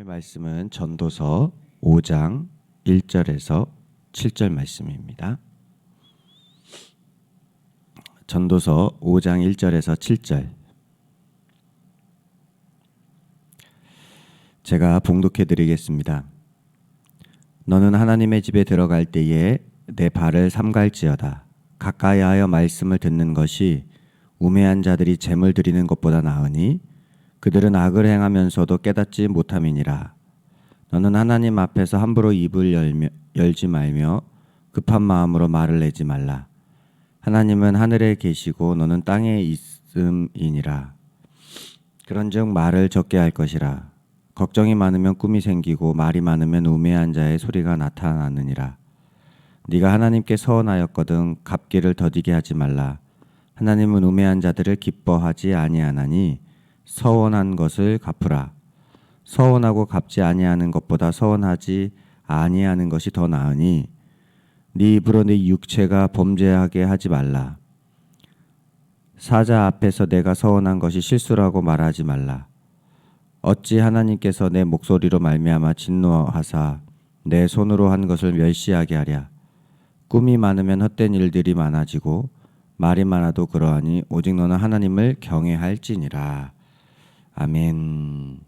오늘 말씀은 전도서 5장 1절에서 7절 말씀입니다. 전도서 5장 1절에서 7절. 제가 봉독해 드리겠습니다. 너는 하나님의 집에 들어갈 때에 내 발을 삼갈지어다. 가까이하여 말씀을 듣는 것이 우매한 자들이 재물 드리는 것보다 나으니 그들은 악을 행하면서도 깨닫지 못함이니라. 너는 하나님 앞에서 함부로 입을 열지 말며 급한 마음으로 말을 내지 말라. 하나님은 하늘에 계시고 너는 땅에 있음이니라. 그런즉 말을 적게 할 것이라. 걱정이 많으면 꿈이 생기고 말이 많으면 우매한 자의 소리가 나타나느니라. 네가 하나님께 서원하였거든 갚기를 더디게 하지 말라. 하나님은 우매한 자들을 기뻐하지 아니하나니 서원한 것을 갚으라. 서원하고 갚지 아니하는 것보다 서원하지 아니하는 것이 더 나으니 네 입으로 네 육체가 범죄하게 하지 말라. 사자 앞에서 내가 서원한 것이 실수라고 말하지 말라. 어찌 하나님께서 내 목소리로 말미암아 진노하사 내 손으로 한 것을 멸시하게 하랴. 꿈이 많으면 헛된 일들이 많아지고 말이 많아도 그러하니 오직 너는 하나님을 경외할지니라. 아멘.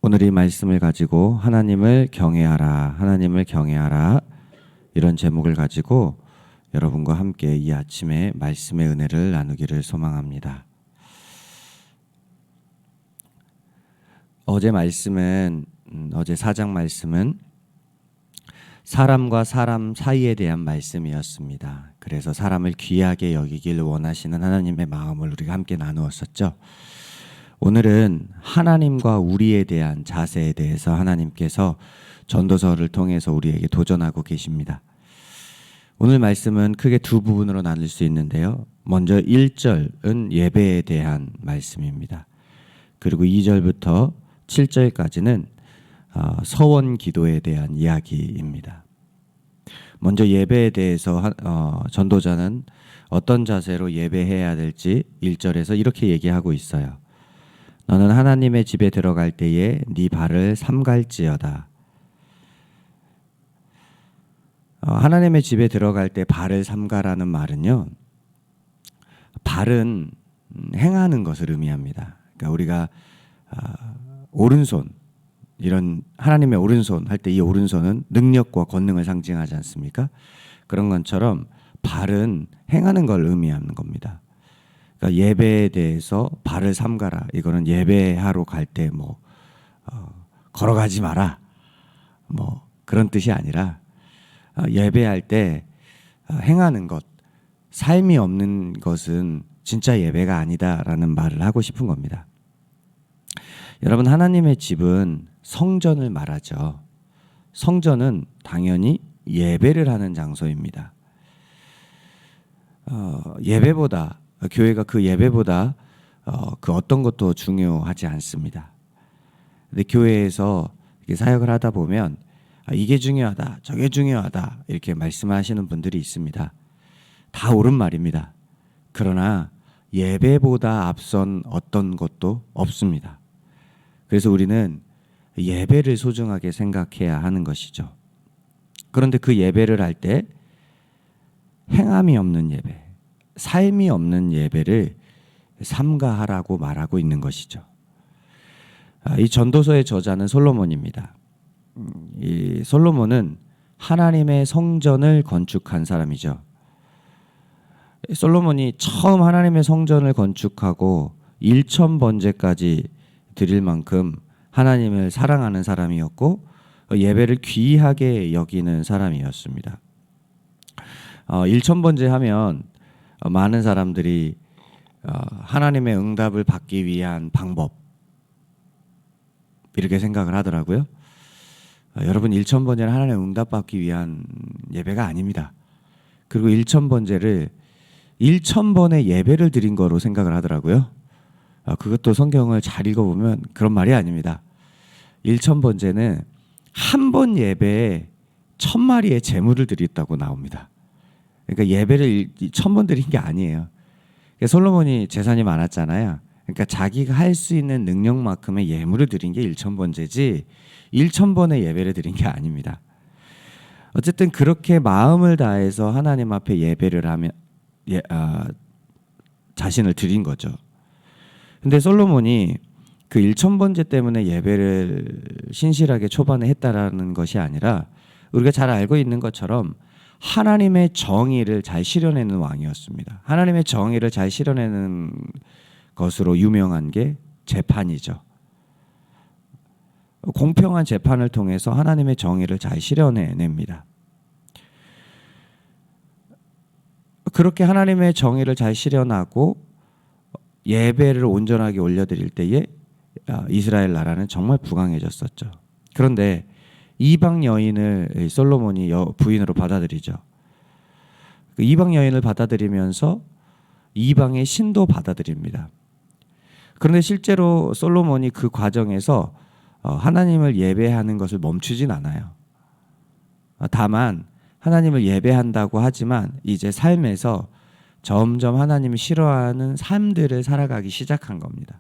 오늘 이 말씀을 가지고 하나님을 경외하라, 하나님을 경외하라 이런 제목을 가지고 여러분과 함께 이 아침에 말씀의 은혜를 나누기를 소망합니다. 어제 4장 말씀은 사람과 사람 사이에 대한 말씀이었습니다. 그래서 사람을 귀하게 여기길 원하시는 하나님의 마음을 우리가 함께 나누었었죠. 오늘은 하나님과 우리에 대한 자세에 대해서 하나님께서 전도서를 통해서 우리에게 도전하고 계십니다. 오늘 말씀은 크게 두 부분으로 나눌 수 있는데요. 먼저 1절은 예배에 대한 말씀입니다. 그리고 2절부터 7절까지는 서원 기도에 대한 이야기입니다. 먼저 예배에 대해서 전도자는 어떤 자세로 예배해야 될지 1절에서 이렇게 얘기하고 있어요. 너는 하나님의 집에 들어갈 때에 네 발을 삼갈지어다. 하나님의 집에 들어갈 때 발을 삼가라는 말은요, 발은 행하는 것을 의미합니다. 그러니까 우리가 오른손, 이런 하나님의 오른손 할 때 이 오른손은 능력과 권능을 상징하지 않습니까? 그런 것처럼 발은 행하는 걸 의미하는 겁니다. 그러니까 예배에 대해서 발을 삼가라. 이거는 예배하러 갈 때 걸어가지 마라. 그런 뜻이 아니라 예배할 때 행하는 것, 삶이 없는 것은 진짜 예배가 아니다라는 말을 하고 싶은 겁니다. 여러분, 하나님의 집은 성전을 말하죠. 성전은 당연히 예배를 하는 장소입니다. 예배보다 교회가 그 예배보다 그 어떤 것도 중요하지 않습니다. 근데 교회에서 사역을 하다 보면 이게 중요하다, 저게 중요하다 이렇게 말씀하시는 분들이 있습니다. 다 옳은 말입니다. 그러나 예배보다 앞선 어떤 것도 없습니다. 그래서 우리는 예배를 소중하게 생각해야 하는 것이죠. 그런데 그 예배를 할 때 행함이 없는 예배, 삶이 없는 예배를 삼가하라고 말하고 있는 것이죠. 이 전도서의 저자는 솔로몬입니다. 이 솔로몬은 하나님의 성전을 건축한 사람이죠. 솔로몬이 처음 하나님의 성전을 건축하고 1,000번제까지 드릴 만큼 하나님을 사랑하는 사람이었고 예배를 귀하게 여기는 사람이었습니다. 1,000번제 하면 많은 사람들이 하나님의 응답을 받기 위한 방법 이렇게 생각을 하더라고요. 여러분, 1,000번제는 하나님의 응답 받기 위한 예배가 아닙니다. 그리고 1,000번제를 1,000번의 예배를 드린 거로 생각을 하더라고요. 그것도 성경을 잘 읽어보면 그런 말이 아닙니다. 1,000번제는 한 번 예배에 1,000마리의 제물을 드렸다고 나옵니다. 그러니까 예배를 1,000번 드린 게 아니에요. 솔로몬이 재산이 많았잖아요. 그러니까 자기가 할 수 있는 능력만큼의 예물을 드린 게 1,000번제지 1,000번의 예배를 드린 게 아닙니다. 어쨌든 그렇게 마음을 다해서 하나님 앞에 예배를 하면 자신을 드린 거죠. 근데 솔로몬이 그 1,000번제 때문에 예배를 신실하게 초반에 했다라는 것이 아니라 우리가 잘 알고 있는 것처럼 하나님의 정의를 잘 실현하는 왕이었습니다. 하나님의 정의를 잘 실현하는 것으로 유명한 게 재판이죠. 공평한 재판을 통해서 하나님의 정의를 잘 실현해냅니다. 그렇게 하나님의 정의를 잘 실현하고 예배를 온전하게 올려드릴 때에 이스라엘 나라는 정말 부강해졌었죠. 그런데 이방 여인을 솔로몬이 부인으로 받아들이죠. 그 이방 여인을 받아들이면서 이방의 신도 받아들입니다. 그런데 실제로 솔로몬이 그 과정에서 하나님을 예배하는 것을 멈추진 않아요. 다만 하나님을 예배한다고 하지만 이제 삶에서 점점 하나님을 싫어하는 삶들을 살아가기 시작한 겁니다.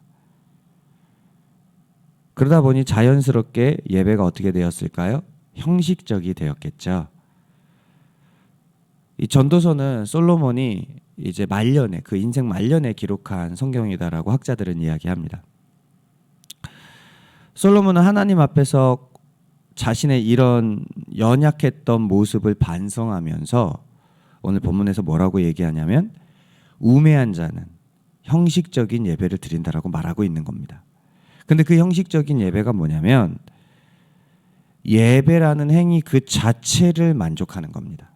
그러다 보니 자연스럽게 예배가 어떻게 되었을까요? 형식적이 되었겠죠. 이 전도서는 솔로몬이 이제 말년에 그 인생 말년에 기록한 성경이다라고 학자들은 이야기합니다. 솔로몬은 하나님 앞에서 자신의 이런 연약했던 모습을 반성하면서 오늘 본문에서 뭐라고 얘기하냐면 우매한 자는 형식적인 예배를 드린다라고 말하고 있는 겁니다. 근데 그 형식적인 예배가 뭐냐면 예배라는 행위 그 자체를 만족하는 겁니다.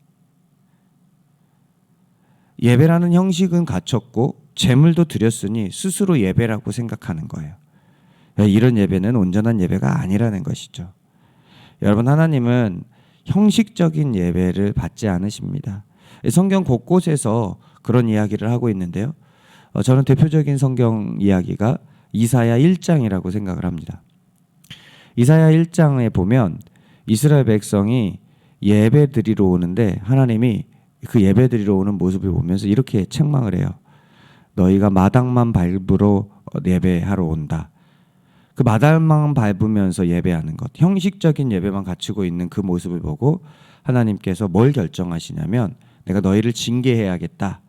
예배라는 형식은 갖췄고 제물도 드렸으니 스스로 예배라고 생각하는 거예요. 이런 예배는 온전한 예배가 아니라는 것이죠. 여러분, 하나님은 형식적인 예배를 받지 않으십니다. 성경 곳곳에서 그런 이야기를 하고 있는데요. 저는 대표적인 성경 이야기가 이사야 1장이라고 생각을 합니다. 이사야 1장에 보면 이스라엘 백성이 예배 드리러 오는데 하나님이 그 예배 드리러 오는 모습을 보면서 이렇게 책망을 해요. 너희가 마당만 밟으러 예배하러 온다. 그 마당만 밟으면서 예배하는 것, 형식적인 예배만 갖추고 있는 그 모습을 보고 하나님께서 뭘 결정하시냐면 내가 너희를 징계해야겠다.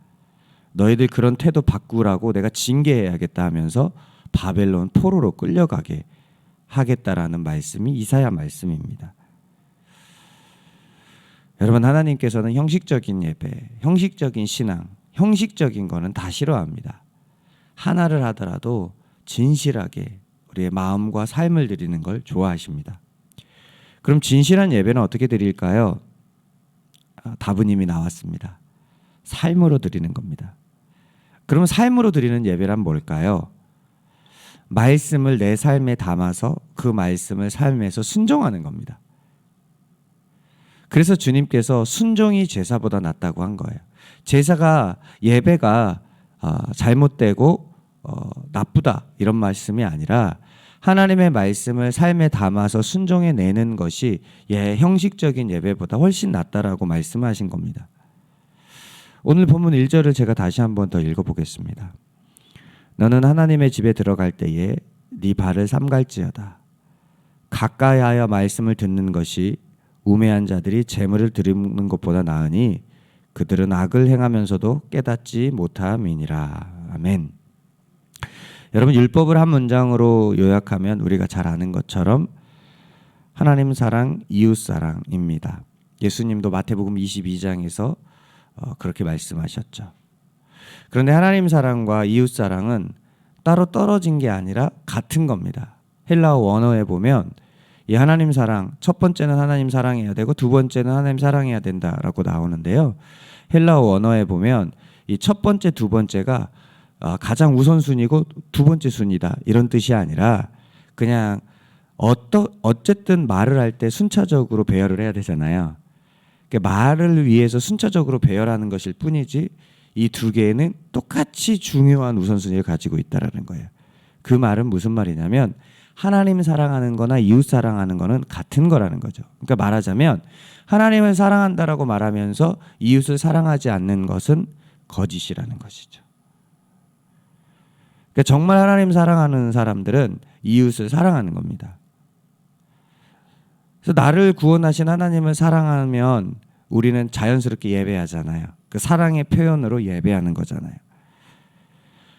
너희들 그런 태도 바꾸라고 내가 징계해야겠다 하면서 바벨론 포로로 끌려가게 하겠다라는 말씀이 이사야 말씀입니다. 여러분, 하나님께서는 형식적인 예배, 형식적인 신앙, 형식적인 거는 다 싫어합니다. 하나를 하더라도 진실하게 우리의 마음과 삶을 드리는 걸 좋아하십니다. 그럼 진실한 예배는 어떻게 드릴까요? 답은 이미 나왔습니다. 삶으로 드리는 겁니다. 그러면 삶으로 드리는 예배란 뭘까요? 말씀을 내 삶에 담아서 그 말씀을 삶에서 순종하는 겁니다. 그래서 주님께서 순종이 제사보다 낫다고 한 거예요. 제사가 예배가 잘못되고 나쁘다 이런 말씀이 아니라 하나님의 말씀을 삶에 담아서 순종해내는 것이 형식적인 예배보다 훨씬 낫다라고 말씀하신 겁니다. 오늘 본문 1절을 제가 다시 한번 더 읽어보겠습니다. 너는 하나님의 집에 들어갈 때에 네 발을 삼갈지어다. 가까이하여 말씀을 듣는 것이 우매한 자들이 재물을 드리는 것보다 나으니 그들은 악을 행하면서도 깨닫지 못함이니라. 아멘. 여러분, 율법을 한 문장으로 요약하면 우리가 잘 아는 것처럼 하나님 사랑, 이웃 사랑입니다. 예수님도 마태복음 22장에서 그렇게 말씀하셨죠. 그런데 하나님 사랑과 이웃 사랑은 따로 떨어진 게 아니라 같은 겁니다. 헬라어 원어에 보면 이 하나님 사랑, 첫 번째는 하나님 사랑해야 되고 두 번째는 하나님 사랑해야 된다라고 나오는데요. 헬라어 원어에 보면 이 첫 번째, 두 번째가 가장 우선순위고 두 번째 순위다 이런 뜻이 아니라 그냥 어쨌든 말을 할 때 순차적으로 배열을 해야 되잖아요. 그러니까 말을 위해서 순차적으로 배열하는 것일 뿐이지 이 두 개는 똑같이 중요한 우선순위를 가지고 있다라는 거예요. 그 말은 무슨 말이냐면 하나님 사랑하는 거나 이웃 사랑하는 거는 같은 거라는 거죠. 그러니까 말하자면 하나님을 사랑한다라고 말하면서 이웃을 사랑하지 않는 것은 거짓이라는 것이죠. 그러니까 정말 하나님 사랑하는 사람들은 이웃을 사랑하는 겁니다. 그래서 나를 구원하신 하나님을 사랑하면 우리는 자연스럽게 예배하잖아요. 그 사랑의 표현으로 예배하는 거잖아요.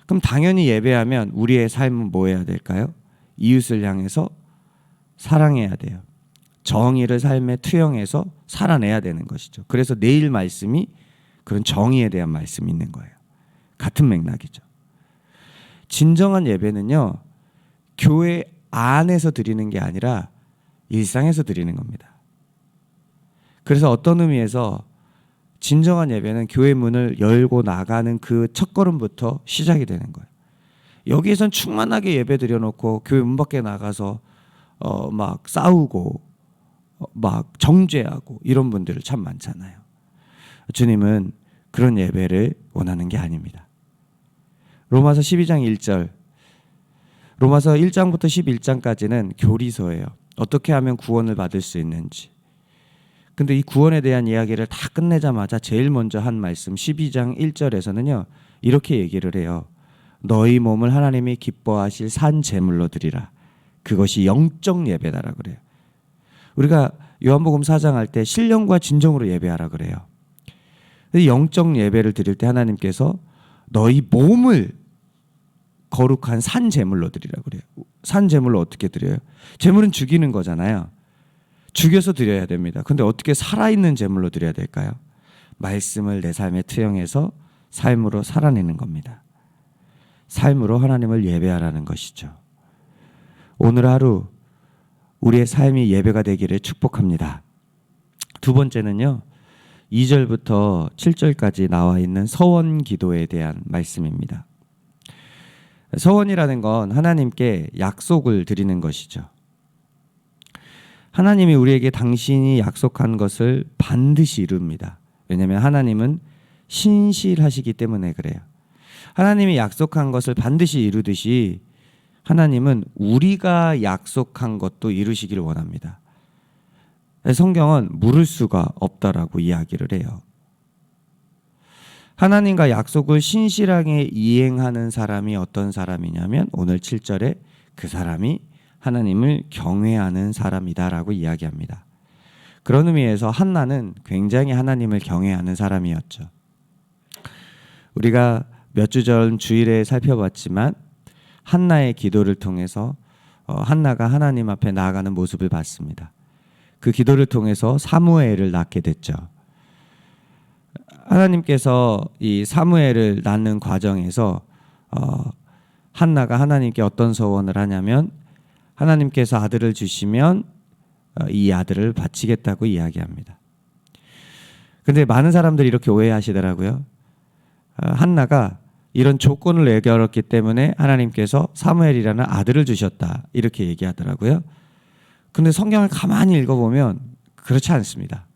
그럼 당연히 예배하면 우리의 삶은 뭐 해야 될까요? 이웃을 향해서 사랑해야 돼요. 정의를 삶에 투영해서 살아내야 되는 것이죠. 그래서 내일 말씀이 그런 정의에 대한 말씀이 있는 거예요. 같은 맥락이죠. 진정한 예배는요, 교회 안에서 드리는 게 아니라 일상에서 드리는 겁니다. 그래서 어떤 의미에서 진정한 예배는 교회 문을 열고 나가는 그 첫걸음부터 시작이 되는 거예요. 여기에선 충만하게 예배 드려놓고 교회 문 밖에 나가서 막 싸우고 막 정죄하고 이런 분들이 참 많잖아요. 주님은 그런 예배를 원하는 게 아닙니다. 로마서 12장 1절, 로마서 1장부터 11장까지는 교리서예요. 어떻게 하면 구원을 받을 수 있는지. 근데 이 구원에 대한 이야기를 다 끝내자마자 제일 먼저 한 말씀 12장 1절에서는요, 이렇게 얘기를 해요. 너희 몸을 하나님이 기뻐하실 산 제물로 드리라. 그것이 영적 예배다라 그래요. 우리가 요한복음 4장 할 때 신령과 진정으로 예배하라 그래요. 영적 예배를 드릴 때 하나님께서 너희 몸을 거룩한 산 제물로 드리라 그래요. 산 제물로 어떻게 드려요? 제물은 죽이는 거잖아요. 죽여서 드려야 됩니다. 근데 어떻게 살아있는 제물로 드려야 될까요? 말씀을 내 삶에 투영해서 삶으로 살아내는 겁니다. 삶으로 하나님을 예배하라는 것이죠. 오늘 하루 우리의 삶이 예배가 되기를 축복합니다. 두 번째는요, 2절부터 7절까지 나와 있는 서원 기도에 대한 말씀입니다. 서원이라는 건 하나님께 약속을 드리는 것이죠. 하나님이 우리에게 당신이 약속한 것을 반드시 이룹니다. 왜냐하면 하나님은 신실하시기 때문에 그래요. 하나님이 약속한 것을 반드시 이루듯이 하나님은 우리가 약속한 것도 이루시기를 원합니다. 성경은 물을 수가 없다라고 이야기를 해요. 하나님과 약속을 신실하게 이행하는 사람이 어떤 사람이냐면 오늘 7절에 그 사람이 하나님을 경외하는 사람이다라고 이야기합니다. 그런 의미에서 한나는 굉장히 하나님을 경외하는 사람이었죠. 우리가 몇 주 전 주일에 살펴봤지만 한나의 기도를 통해서 한나가 하나님 앞에 나아가는 모습을 봤습니다. 그 기도를 통해서 사무엘을 낳게 됐죠. 하나님께서 이 사무엘을 낳는 과정에서 한나가 하나님께 어떤 소원을 하냐면 하나님께서 아들을 주시면 이 아들을 바치겠다고 이야기합니다. 근데 많은 사람들이 이렇게 오해하시더라고요. 한나가 이런 조건을 내걸었기 때문에 하나님께서 사무엘이라는 아들을 주셨다 이렇게 얘기하더라고요. 근데 성경을 가만히 읽어보면 그렇지 않습니다.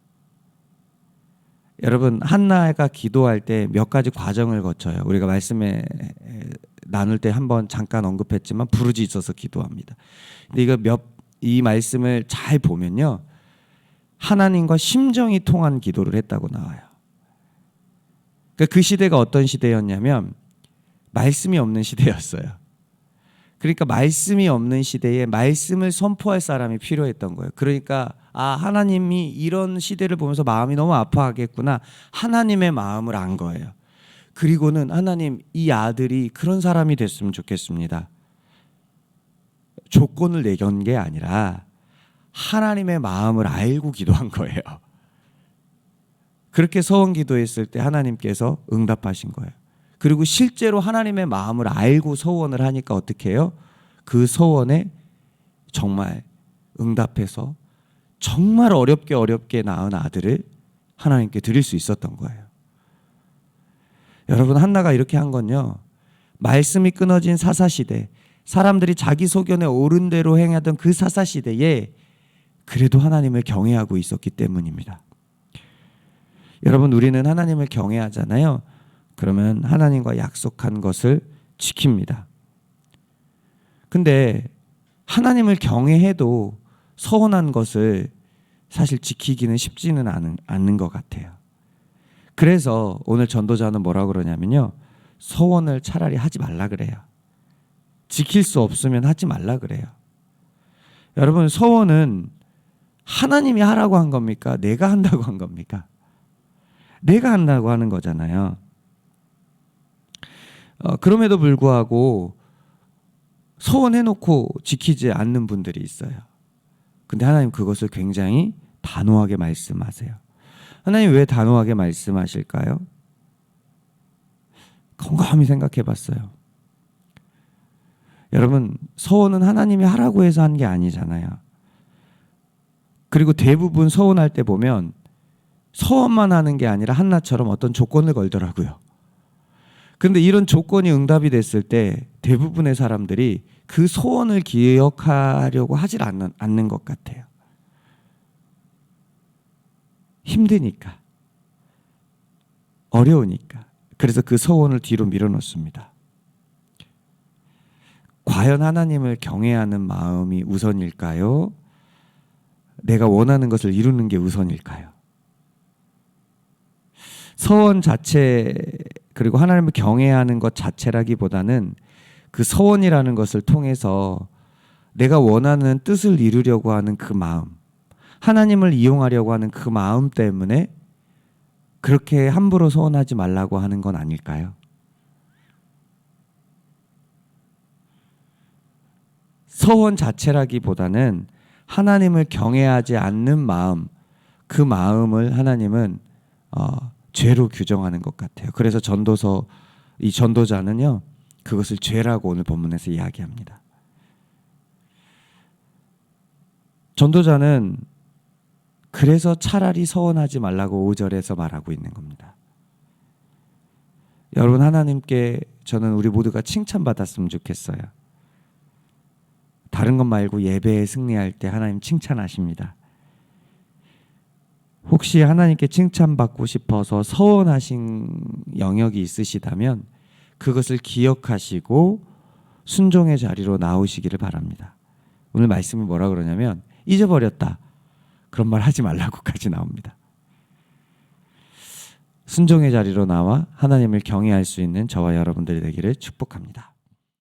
여러분, 한나가 기도할 때 몇 가지 과정을 거쳐요. 우리가 말씀에 나눌 때 한번 잠깐 언급했지만 부르짖어서 기도합니다. 근데 이 말씀을 잘 보면요, 하나님과 심정이 통한 기도를 했다고 나와요. 그 시대가 어떤 시대였냐면 말씀이 없는 시대였어요. 그러니까 말씀이 없는 시대에 말씀을 선포할 사람이 필요했던 거예요. 그러니까 하나님이 이런 시대를 보면서 마음이 너무 아파하겠구나. 하나님의 마음을 안 거예요. 그리고는 하나님, 이 아들이 그런 사람이 됐으면 좋겠습니다. 조건을 내건 게 아니라 하나님의 마음을 알고 기도한 거예요. 그렇게 서원 기도했을 때 하나님께서 응답하신 거예요. 그리고 실제로 하나님의 마음을 알고 서원을 하니까 어떻게 해요? 그 서원에 정말 응답해서 정말 어렵게 낳은 아들을 하나님께 드릴 수 있었던 거예요. 여러분, 한나가 이렇게 한 건요, 말씀이 끊어진 사사시대, 사람들이 자기 소견에 옳은 대로 행하던 그 사사시대에 그래도 하나님을 경외하고 있었기 때문입니다. 여러분, 우리는 하나님을 경외하잖아요. 그러면 하나님과 약속한 것을 지킵니다. 근데 하나님을 경외해도 서운한 것을 사실 지키기는 쉽지는 않는 것 같아요. 그래서 오늘 전도자는 뭐라고 그러냐면요, 서원을 차라리 하지 말라 그래요. 지킬 수 없으면 하지 말라 그래요. 여러분, 서원은 하나님이 하라고 한 겁니까? 내가 한다고 한 겁니까? 내가 한다고 하는 거잖아요. 그럼에도 불구하고 서원해놓고 지키지 않는 분들이 있어요. 근데 하나님 그것을 굉장히 단호하게 말씀하세요. 하나님 왜 단호하게 말씀하실까요? 곰곰이 생각해 봤어요. 여러분, 서원은 하나님이 하라고 해서 한 게 아니잖아요. 그리고 대부분 서원할 때 보면 서원만 하는 게 아니라 한나처럼 어떤 조건을 걸더라고요. 그런데 이런 조건이 응답이 됐을 때 대부분의 사람들이 그 소원을 기억하려고 하질 않는 것 같아요. 힘드니까, 어려우니까. 그래서 그 소원을 뒤로 밀어놓습니다. 과연 하나님을 경외하는 마음이 우선일까요? 내가 원하는 것을 이루는 게 우선일까요? 서원 자체, 그리고 하나님을 경외하는 것 자체라기보다는 그 서원이라는 것을 통해서 내가 원하는 뜻을 이루려고 하는 그 마음, 하나님을 이용하려고 하는 그 마음 때문에 그렇게 함부로 서원하지 말라고 하는 건 아닐까요? 서원 자체라기보다는 하나님을 경외하지 않는 마음, 그 마음을 하나님은 죄로 규정하는 것 같아요. 그래서 이 전도자는요, 그것을 죄라고 오늘 본문에서 이야기합니다. 전도자는 그래서 차라리 서원하지 말라고 5절에서 말하고 있는 겁니다. 여러분, 하나님께 저는 우리 모두가 칭찬받았으면 좋겠어요. 다른 것 말고 예배에 승리할 때 하나님 칭찬하십니다. 혹시 하나님께 칭찬받고 싶어서 서원하신 영역이 있으시다면 그것을 기억하시고 순종의 자리로 나오시기를 바랍니다. 오늘 말씀이 뭐라 그러냐면 잊어버렸다, 그런 말 하지 말라고까지 나옵니다. 순종의 자리로 나와 하나님을 경외할 수 있는 저와 여러분들이 되기를 축복합니다.